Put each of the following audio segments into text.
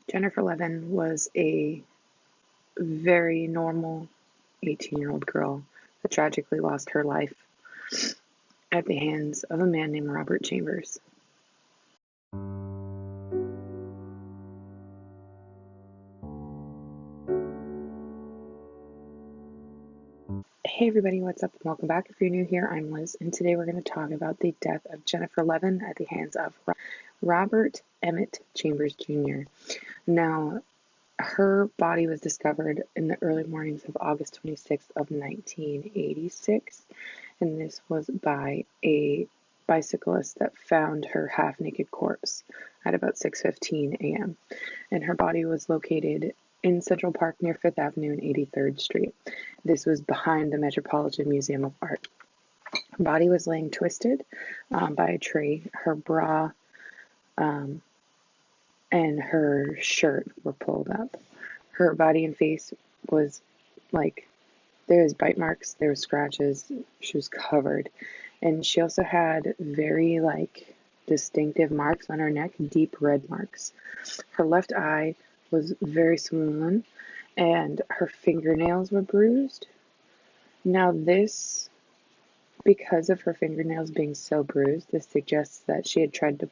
Jennifer Levin was a very normal 18-year-old girl that tragically lost her life at the hands of a man named Robert Chambers. Hey everybody, what's up? Welcome back. If you're new here, I'm Liz, and today we're going to talk about the death of Jennifer Levin at the hands of Robert Emmett Chambers Jr. Now, her body was discovered in the early mornings of August 26th of 1986, and this was by a bicyclist that found her half-naked corpse at about 6:15 a.m. And her body was located in Central Park near 5th Avenue and 83rd Street. This was behind the Metropolitan Museum of Art. Her body was laying twisted by a tree. Her bra and her shirt were pulled up. Her body and face was there was bite marks, there was scratches, she was covered. And she also had very distinctive marks on her neck, deep red marks. Her left eye was very swollen and her fingernails were bruised. Now because of her fingernails being so bruised, this suggests that she had tried to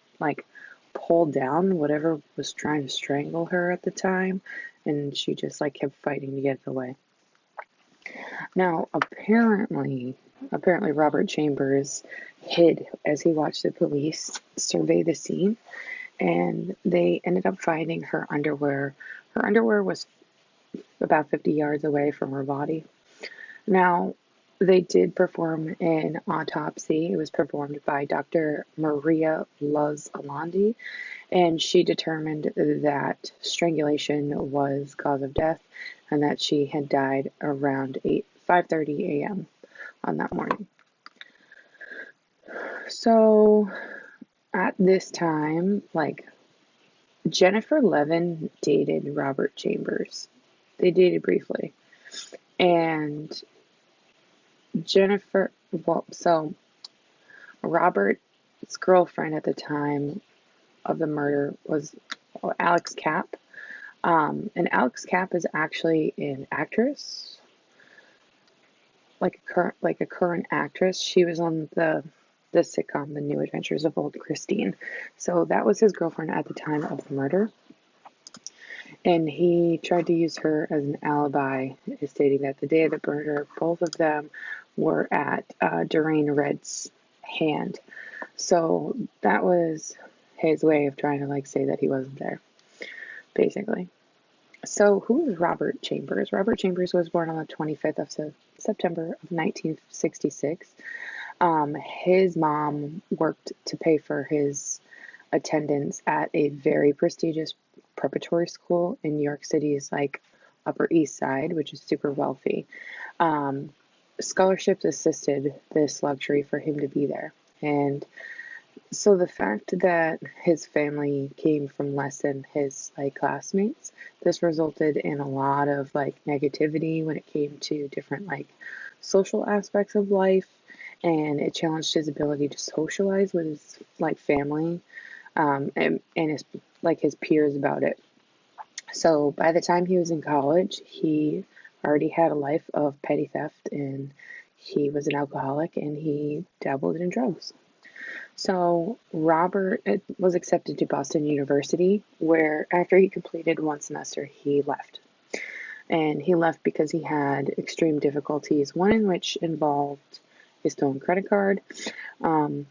pull down whatever was trying to strangle her at the time, and she just kept fighting to get it away. Now, apparently Robert Chambers hid as he watched the police survey the scene, and they ended up finding her underwear. Her underwear was about 50 yards away from her body. Now, they did perform an autopsy. It was performed by Dr. Maria Luz-Alandi, and she determined that strangulation was cause of death and that she had died around 5:30 a.m. on that morning. So at this time, Jennifer Levin dated Robert Chambers. They dated briefly. And Robert's girlfriend at the time of the murder was Alex Kapp. And Alex Kapp is actually an actress, a current actress. She was on the sitcom The New Adventures of Old Christine. So that was his girlfriend at the time of the murder. And he tried to use her as an alibi, stating that the day of the murder, both of them were at Doreen Red's hand. So that was his way of trying to say that he wasn't there, basically. So who is Robert Chambers? Robert Chambers was born on the 25th of September of 1966. His mom worked to pay for his attendance at a very prestigious preparatory school in New York City's Upper East Side, which is super wealthy. Scholarships assisted this luxury for him to be there. And so the fact that his family came from less than his classmates, this resulted in a lot of negativity when it came to different social aspects of life, and it challenged his ability to socialize with his family and his peers about it. So by the time he was in college, he already had a life of petty theft, and he was an alcoholic, and he dabbled in drugs. So Robert was accepted to Boston University, where after he completed one semester, he left. And he left because he had extreme difficulties, one in which involved a stolen credit card, and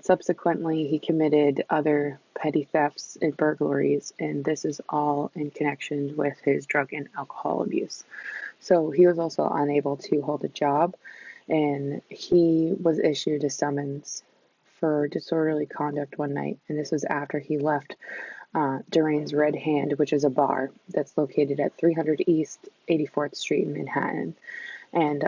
subsequently he committed other petty thefts and burglaries, and this is all in connection with his drug and alcohol abuse. So he was also unable to hold a job, and he was issued a summons for disorderly conduct one night, and this was after he left Doreen's Red Hand, which is a bar that's located at 300 East 84th Street in Manhattan. And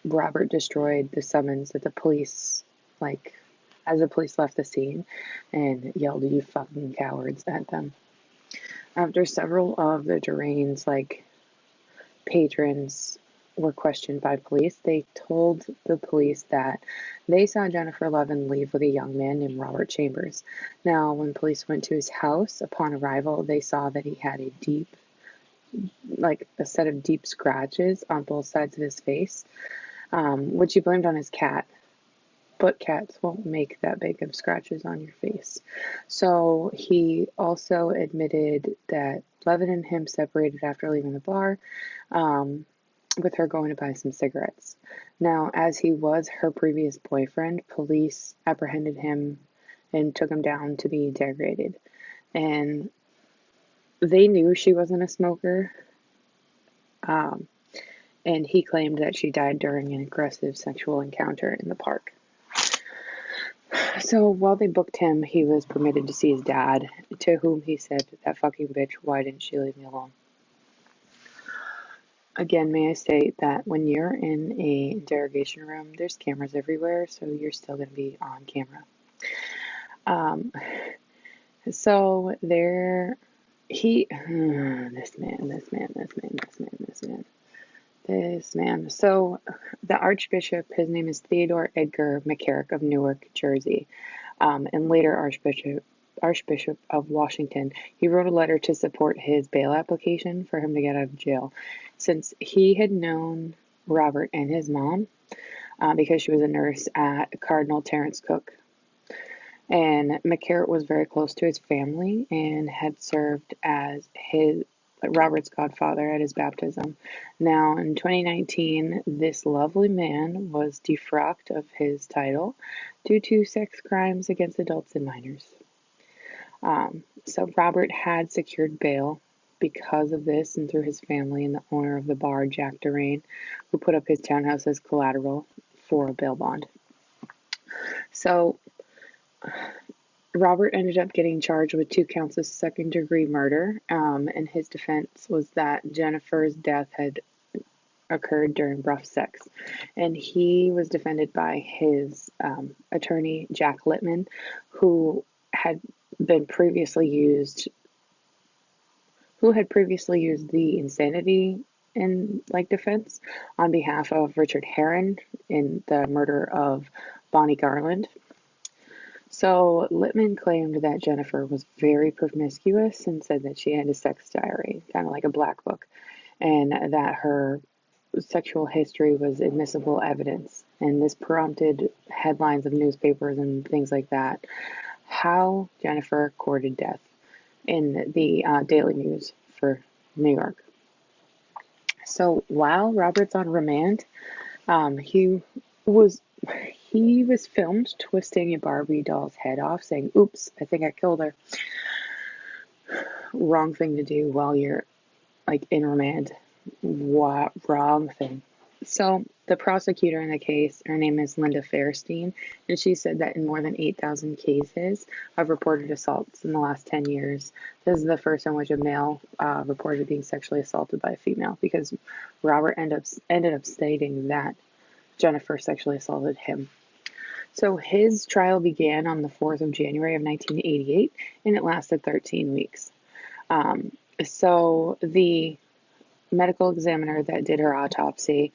Robert destroyed the summons that the police, as the police left the scene, and yelled, "You fucking cowards," at them. After several of the Doreen's patrons were questioned by police, they told the police that they saw Jennifer Levin leave with a young man named Robert Chambers. Now, when police went to his house upon arrival, they saw that he had a set of deep scratches on both sides of his face, which he blamed on his cat. But cats won't make that big of scratches on your face. So he also admitted that Levin and him separated after leaving the bar, with her going to buy some cigarettes. Now, as he was her previous boyfriend, police apprehended him and took him down to be interrogated. And they knew she wasn't a smoker, and he claimed that she died during an aggressive sexual encounter in the park. So while they booked him, he was permitted to see his dad, to whom he said, "That fucking bitch, why didn't she leave me alone?" Again, may I state that when you're in a interrogation room, there's cameras everywhere, so you're still going to be on camera. So there, this man. So the Archbishop, his name is Theodore Edgar McCarrick of Newark, Jersey, and later Archbishop of Washington. He wrote a letter to support his bail application for him to get out of jail, since he had known Robert and his mom because she was a nurse at Cardinal Terence Cook. And McCarrick was very close to his family and had served as Robert's godfather at his baptism. Now, in 2019, this lovely man was defrocked of his title due to sex crimes against adults and minors. So Robert had secured bail because of this and through his family and the owner of the bar, Jack Durain, who put up his townhouse as collateral for a bail bond. So Robert ended up getting charged with 2 counts of second-degree murder, and his defense was that Jennifer's death had occurred during rough sex. And he was defended by his attorney, Jack Littman, who had previously used the insanity in defense on behalf of Richard Herron in the murder of Bonnie Garland. So Littman claimed that Jennifer was very promiscuous and said that she had a sex diary, kind of like a black book, and that her sexual history was admissible evidence. And this prompted headlines of newspapers and things like that. How Jennifer courted death in the Daily News for New York. So while Robert's on remand, he was filmed twisting a Barbie doll's head off, saying, "Oops, I think I killed her." Wrong thing to do while you're in remand. Wrong thing. So the prosecutor in the case, her name is Linda Fairstein, and she said that in more than 8,000 cases of reported assaults in the last 10 years, this is the first in which a male reported being sexually assaulted by a female, because Robert ended up stating that Jennifer sexually assaulted him. So his trial began on the 4th of January of 1988, and it lasted 13 weeks. So the medical examiner that did her autopsy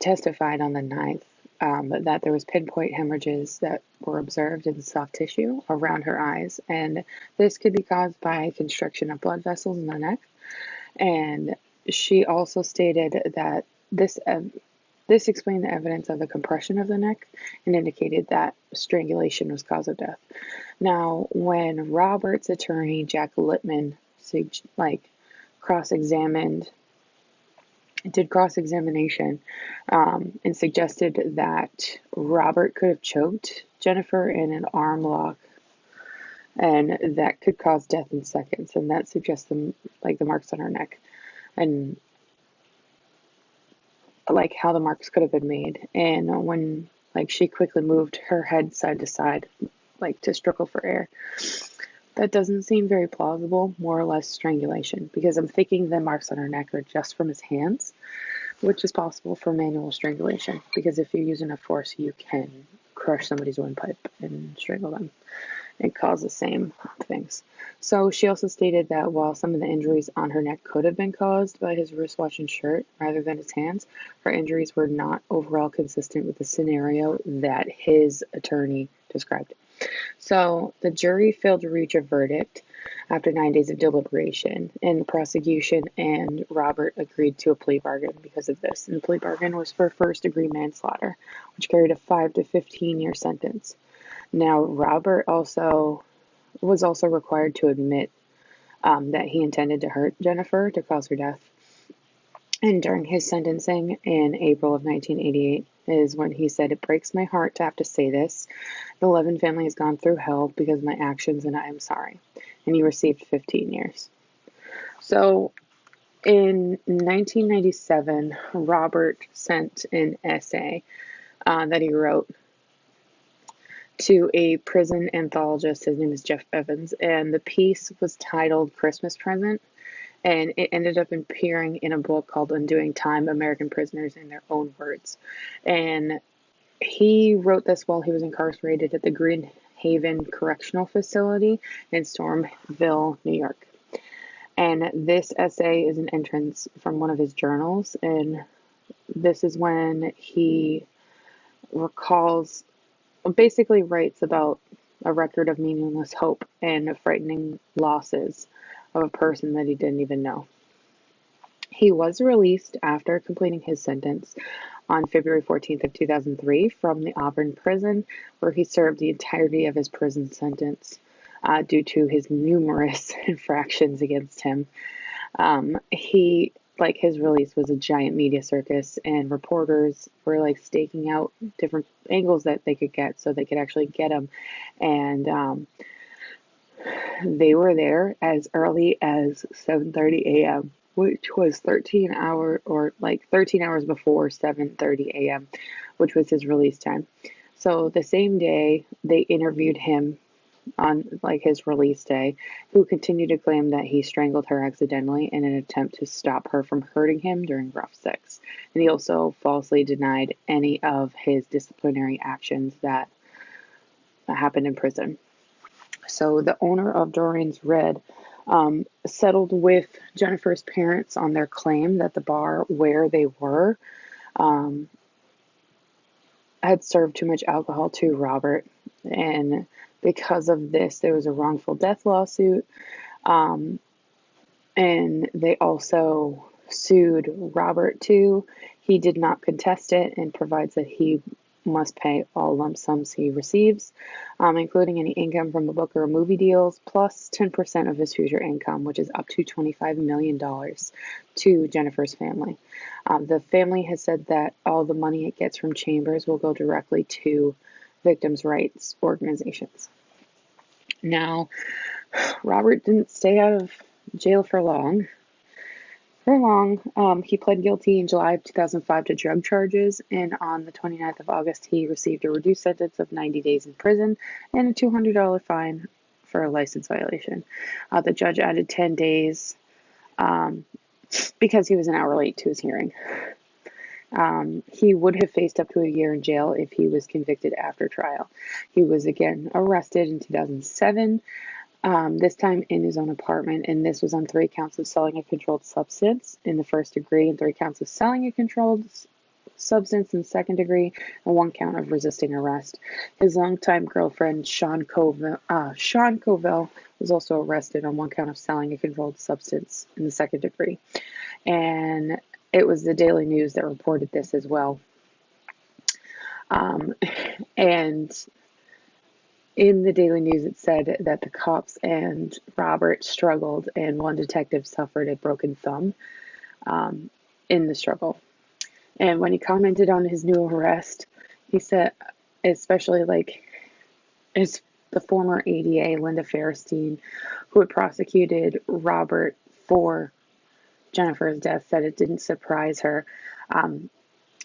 testified on the 9th that there was pinpoint hemorrhages that were observed in the soft tissue around her eyes, and this could be caused by constriction of blood vessels in the neck. And she also stated that this explained the evidence of the compression of the neck and indicated that strangulation was cause of death. Now, when Robert's attorney, Jack Littman, did cross-examination and suggested that Robert could have choked Jennifer in an arm lock, and that could cause death in seconds, and that suggests the marks on her neck, and how the marks could have been made. And when she quickly moved her head side to side to struggle for air, that doesn't seem very plausible. More or less strangulation, because I'm thinking the marks on her neck are just from his hands, which is possible for manual strangulation, because if you use enough force you can crush somebody's windpipe and strangle them. it caused the same things. So she also stated that while some of the injuries on her neck could have been caused by his wristwatch and shirt rather than his hands, her injuries were not overall consistent with the scenario that his attorney described. So the jury failed to reach a verdict after 9 days of deliberation, and the prosecution and Robert agreed to a plea bargain because of this. And the plea bargain was for first-degree manslaughter, which carried a 5 to 15-year sentence. Now, Robert was also required to admit that he intended to hurt Jennifer to cause her death. And during his sentencing in April of 1988 is when he said, "It breaks my heart to have to say this. The Levin family has gone through hell because of my actions, and I am sorry." And he received 15 years. So in 1997, Robert sent an essay that he wrote to a prison anthologist. His name is Jeff Evans, and the piece was titled "Christmas Present," and it ended up appearing in a book called Undoing Time, American Prisoners in Their Own Words. And he wrote this while he was incarcerated at the Green Haven Correctional Facility in Stormville, New York. And this essay is an entrance from one of his journals, and this is when he recalls, basically writes about a record of meaningless hope and frightening losses of a person that he didn't even know. He was released after completing his sentence on February 14th of 2003 from the Auburn prison, where he served the entirety of his prison sentence due to his numerous infractions against him. His release was a giant media circus, and reporters were like staking out different angles that they could get so they could actually get him. And they were there as early as 7:30 a.m., which was 13 hours before 7:30 a.m., which was his release time. So the same day, they interviewed him on his release day, who continued to claim that he strangled her accidentally in an attempt to stop her from hurting him during rough sex. And he also falsely denied any of his disciplinary actions that happened in prison. So the owner of Doreen's Red settled with Jennifer's parents on their claim that the bar where they were had served too much alcohol to Robert, and because of this, there was a wrongful death lawsuit, and they also sued Robert too. He did not contest it and provides that he must pay all lump sums he receives, including any income from the book or movie deals, plus 10% of his future income, which is up to $25 million to Jennifer's family. The family has said that all the money it gets from Chambers will go directly to victims' rights organizations. Now, Robert didn't stay out of jail for long. He pled guilty in July of 2005 to drug charges, and on the 29th of August, he received a reduced sentence of 90 days in prison and a $200 fine for a license violation. The judge added 10 days because he was an hour late to his hearing. He would have faced up to a year in jail if he was convicted after trial. He was again arrested in 2007. This time in his own apartment, and this was on 3 counts of selling a controlled substance in the first degree, and 3 counts of selling a controlled substance in second degree, and 1 count of resisting arrest. His longtime girlfriend, Sean Covell, was also arrested on 1 count of selling a controlled substance in the second degree. And it was the Daily News that reported this as well. And in the Daily News, it said that the cops and Robert struggled, and one detective suffered a broken thumb in the struggle. And when he commented on his new arrest, he said, especially as the former ADA, Linda Fairstein, who had prosecuted Robert for Jennifer's death, said it didn't surprise her.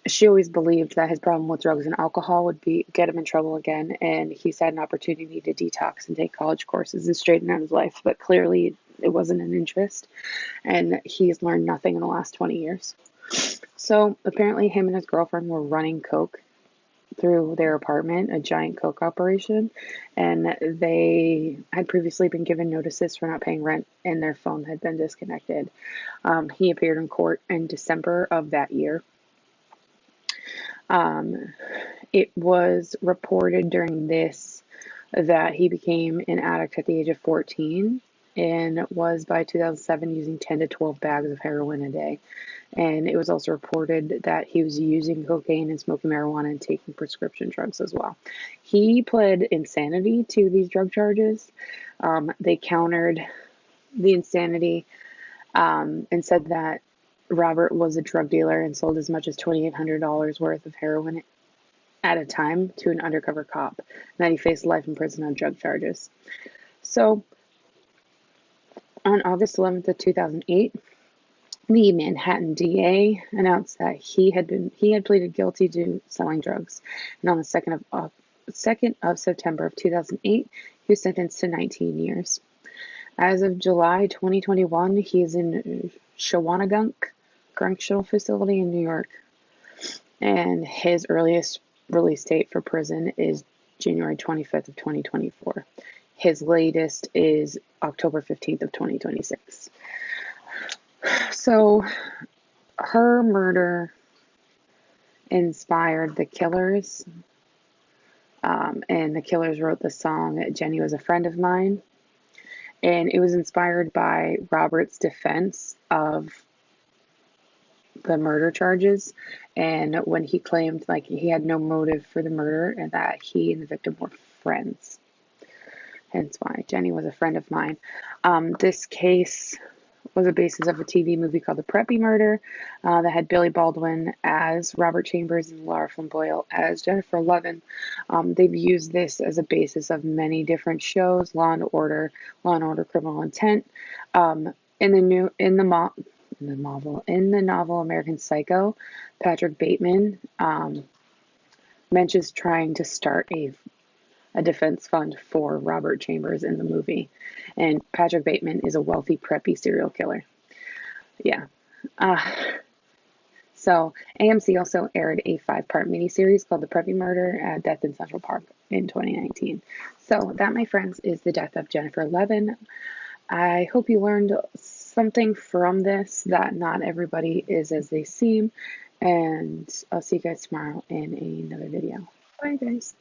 She always believed that his problem with drugs and alcohol would get him in trouble again, and he's had an opportunity to detox and take college courses and straighten out his life, but clearly it wasn't an interest, and he's learned nothing in the last 20 years. So apparently him and his girlfriend were running coke through their apartment, a giant coke operation, and they had previously been given notices for not paying rent, and their phone had been disconnected. He appeared in court in December of that year. It was reported during this that he became an addict at the age of 14 and was by 2007 using 10 to 12 bags of heroin a day. And it was also reported that he was using cocaine and smoking marijuana and taking prescription drugs as well. He pled insanity to these drug charges. They countered the insanity and said that Robert was a drug dealer and sold as much as $2,800 worth of heroin at a time to an undercover cop, and that he faced life in prison on drug charges. So, on August 11th of 2008, the Manhattan DA announced that he had pleaded guilty to selling drugs, and on the 2nd of September of 2008, he was sentenced to 19 years. As of July 2021, he is in Shawangunk Correctional Facility in New York, and his earliest release date for prison is January 25th of 2024. His latest is October 15th of 2026. So her murder inspired the Killers, and the Killers wrote the song Jenny Was a Friend of Mine, and it was inspired by Robert's defense of the murder charges, and when he claimed like he had no motive for the murder and that he and the victim were friends. Hence why Jenny was a friend of mine. This case was the basis of a TV movie called The Preppie Murder that had Billy Baldwin as Robert Chambers and Lara Flynn Boyle as Jennifer Levin. They've used this as a basis of many different shows: Law and Order, Criminal Intent. In the novel American Psycho, Patrick Bateman mentions trying to start a defense fund for Robert Chambers in the movie. And Patrick Bateman is a wealthy preppy serial killer. Yeah. So AMC also aired a 5-part miniseries called The Preppie Murder, Death in Central Park in 2019. So that, my friends, is the death of Jennifer Levin. I hope you learned something from this, that not everybody is as they seem. And I'll see you guys tomorrow in another video. Bye, guys.